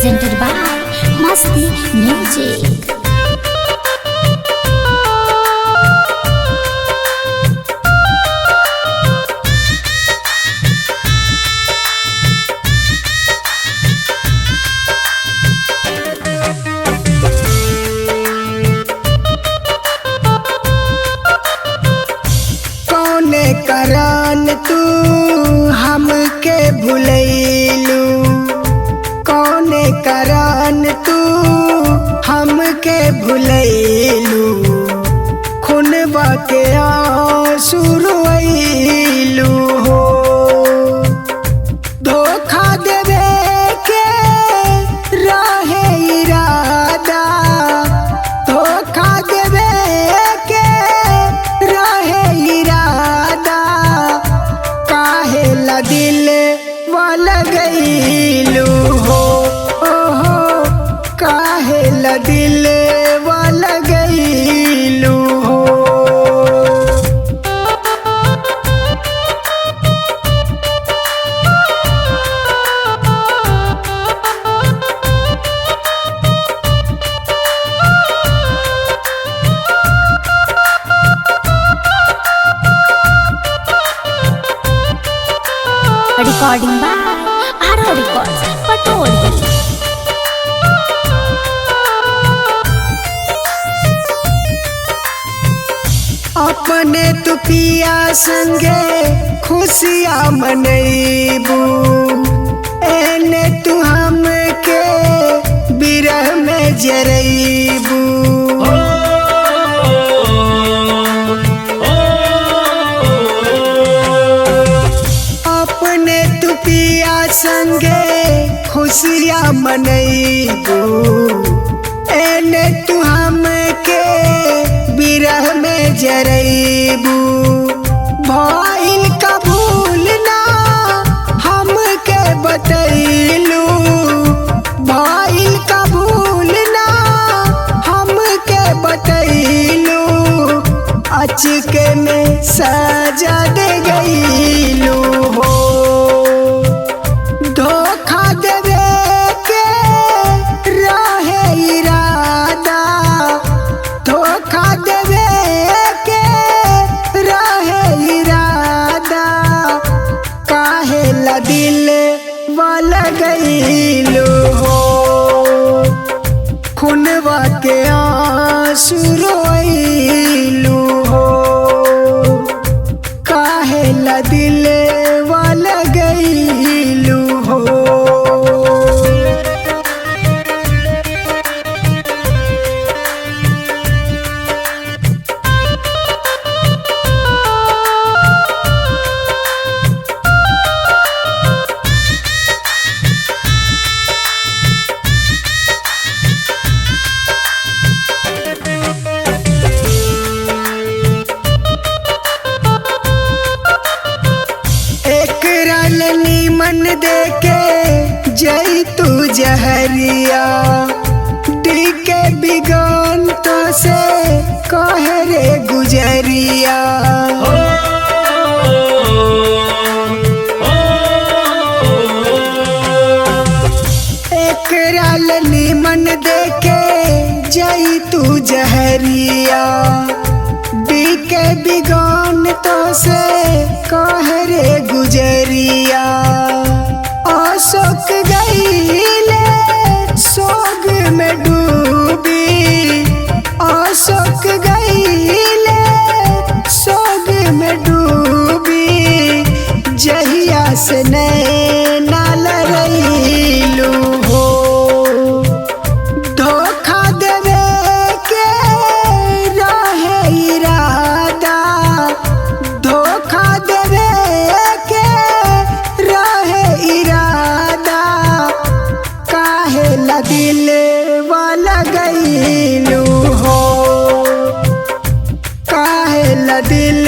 presented by Masti Music. कौने करान तू हमके भुलैलू, कौने करान तू हमके भुलैलू, खुनवा के आंसू रोइलू हो। धोखा देवे के रहे इरादा, धोखा देवे के रहे इरादा, काहे ला दिल वाला गईलू हो, ओहो काहे ला दिल वाला गईलू हो। Recording by Ara Records, Patoli. अपने तू पिया संगे खुशियाँ मनैबू, एने तू हमके बिरह में जरैबू। अपने तू पिया संगे खुशियाँ मनैबू, एने तू हमके बिरह में जरैबू। भइल का भूलना हमके बतैलू, भइल का भूलना हमके बतैलू, अचके में सजा दे गईलू हो। धोखा देवे के रहे इरादा, धोखा देवे के रहे इरादा, काहे ला दिल वाला गईलू हो। खुनवा के आंसू रोइलू हो, काहे ला दिल वाला गईलू हो। नीमन देके जई तू जहरिया, टीके बिगन तो से कहे रे गुजरिया। एकराल नीमन देके जई तू जहरिया, टीके बिगन तो से कहे रे गुजरिया। अशोक गईले सोग में डूबी, अशोक गईले सोग में डूबी, जहिया से नैना लड़ैलू हो। धोखा देवे के रहे इरादा, धोखा देवे के रहे इरादा, काहे ला दिल वाला गईलू हो, काहे ला दिल